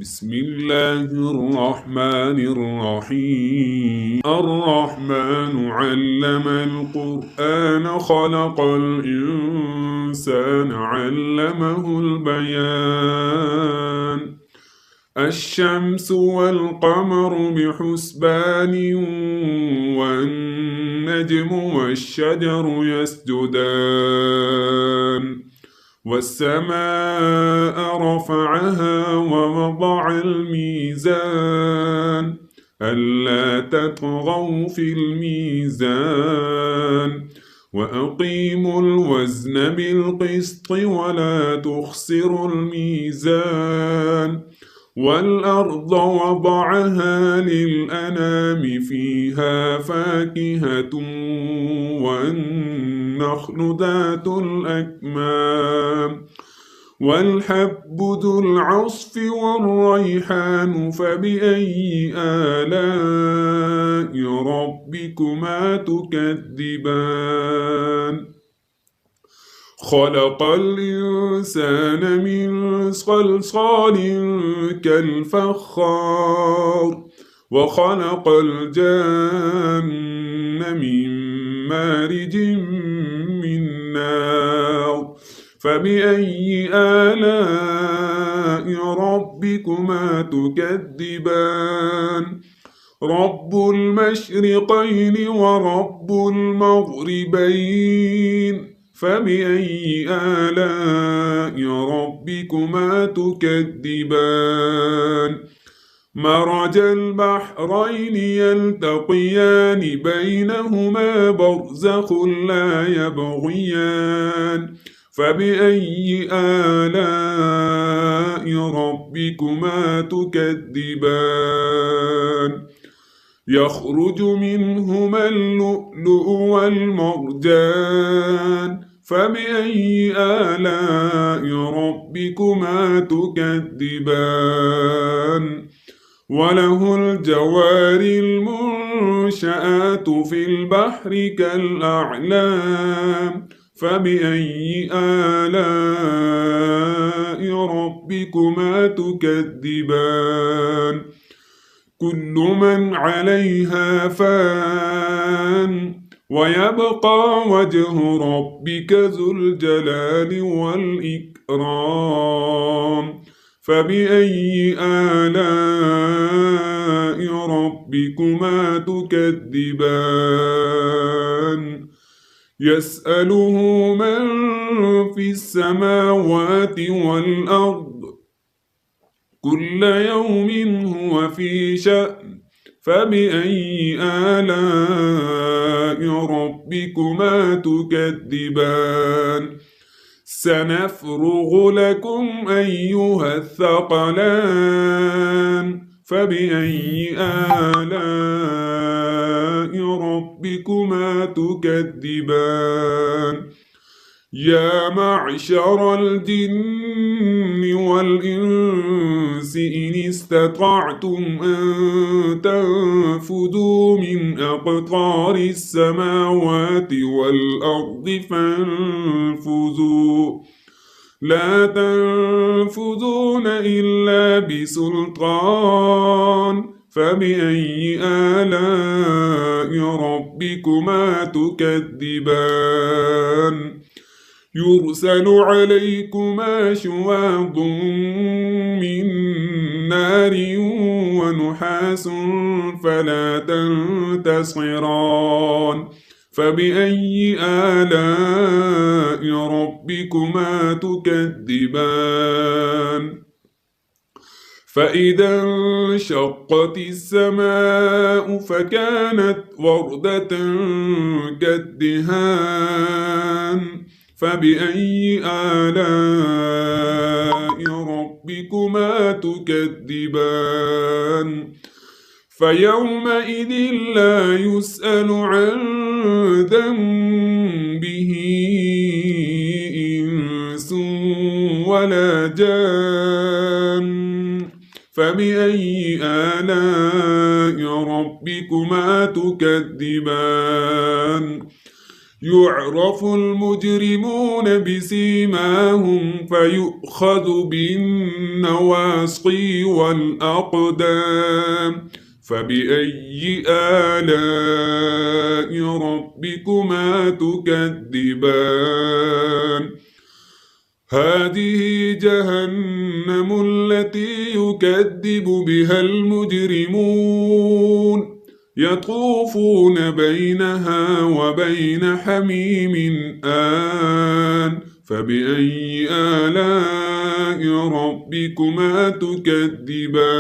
بسم الله الرحمن الرحيم الرحمن علم القرآن خلق الإنسان علمه البيان الشمس والقمر بحسبان والنجم والشجر يسجدان والسماء رفعها ووضع الميزان ألا تطغوا في الميزان وأقيموا الوزن بالقسط ولا تخسروا الميزان والأرض وضعها للأنام فيها فاكهة والنخل ذات الأكمام والحب ذو العصف والريحان فبأي آلاء ربكما تكذبان خلق الإنسان من صلصال كالفخار وخلق الجان من مارج من نار فبأي آلاء ربكما تكذبان رب المشرقين ورب المغربين فبأي آلاء ربكما تكذبان مرج البحرين يلتقيان بينهما برزخ لا يبغيان فبأي آلاء ربكما تكذبان يخرج منهما اللؤلؤ والمرجان فبأي آلاء ربكما تكذبان وله الجوار المنشآت في البحر كالأعلام فبأي آلاء ربكما تكذبان كل من عليها فان ويبقى وجه ربك ذو الجلال والإكرام فبأي آلاء ربكما تكذبان يسأله من في السماوات والأرض كل يوم هو في شأن فبأي آلاء ربكما تكذبان سنفرغ لكم أيها الثقلان فبأي آلاء ربكما تكذبان يا معشر الجن والإنس إن استطعتم أن تنفذوا من أقطار السماوات والأرض فانفذوا لا تنفذون إلا بسلطان فبأي آلاء ربكما تكذبان يرسل عليكما شواظ من نار ونحاس فلا تنتصران فبأي آلاء ربكما تكذبان فإذا انشقت السماء فكانت وردة كالدهان فبأي آلاء ربكما تكذبان فيومئذ لا يسأل عن ذنبه إنس ولا جان فبأي آلاء ربكما تكذبان يعرف المجرمون بسيماهم فيؤخذ بالنواصي والأقدام فبأي آلاء ربكما تكذبان هذه جهنم التي يكذب بها المجرمون يطوفون بينها وبين حميم آن فبأي آلاء ربكما تكذبان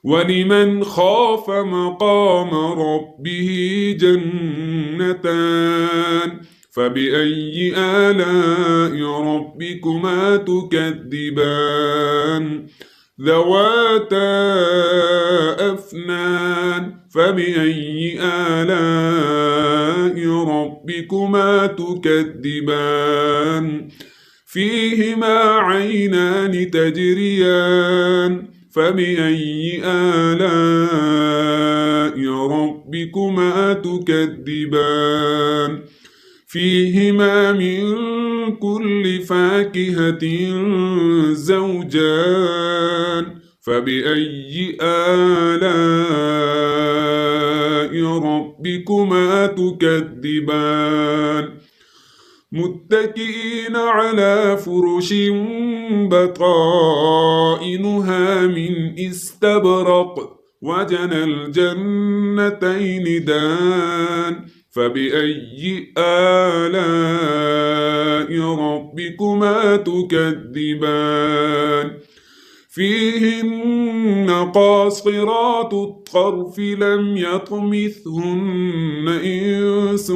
ولمن خاف مقام ربه جنتان فبأي آلاء ربكما تكذبان ذواتا أفنان فبأي آلاء ربكما تكذبان فيهما عينان تجريان فبأي آلاء ربكما تكذبان فيهما من كل فاكهة زوجان فبأي آلاء ربكما تكذبان متكئين على فرش بطائنها من استبرق وجنى الجنتين دان فبأي آلاء ربكما تكذبان فيهن قاصرات الطرف لم يطمثهن إنس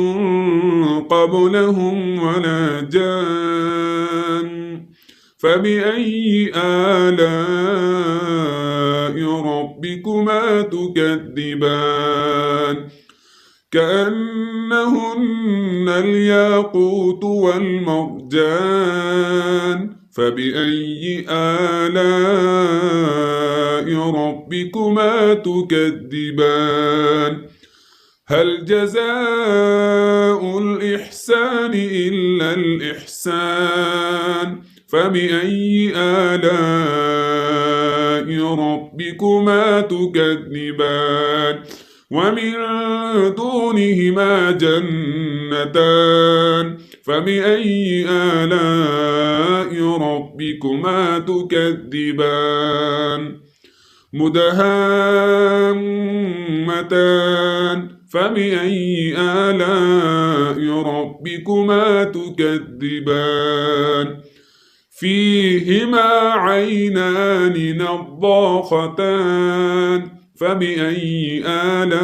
قبلهم ولا جان فبأي آلاء ربكما تكذبان كأنهن الياقوت والمرجان فبأي آلاء ربكما تكذبان هل جزاء الإحسان إلا الإحسان فبأي آلاء ربكما تكذبان ومن دونهما جنتان فبأي آلاء ربكما تكذبان مدهامتان فبأي آلاء ربكما تكذبان فيهما عينان نضاختان فبأي آلاء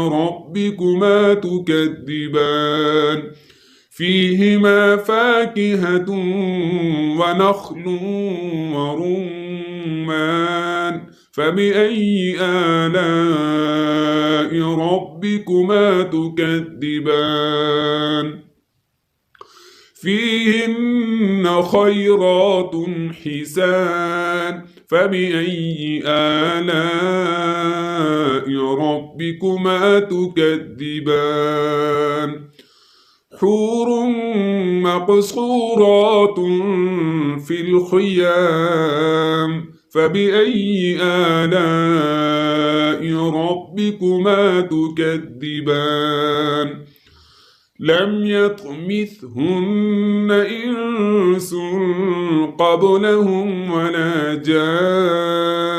ربكما تكذبان فيهما فاكهة ونخل ورمان فبأي آلاء ربكما تكذبان فيهن خيرات حسان فبأي آلاء ربكما تكذبان حور مقصورات في الخيام فبأي آلاء ربكما تكذبان لم يطمثهن إنس قبلهم ولا جان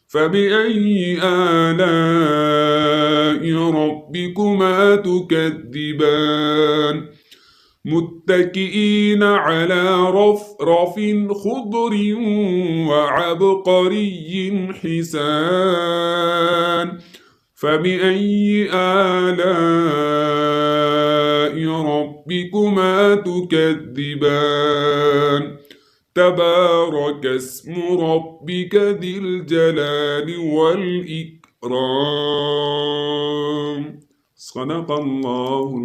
فبأي آلاء ربكما تكذبان متكئين على رفرف خضر وعبقري حسان فبأي آلاء ربكما تكذبان تبارك اسم ربك ذي الجلال والإكرام صدق الله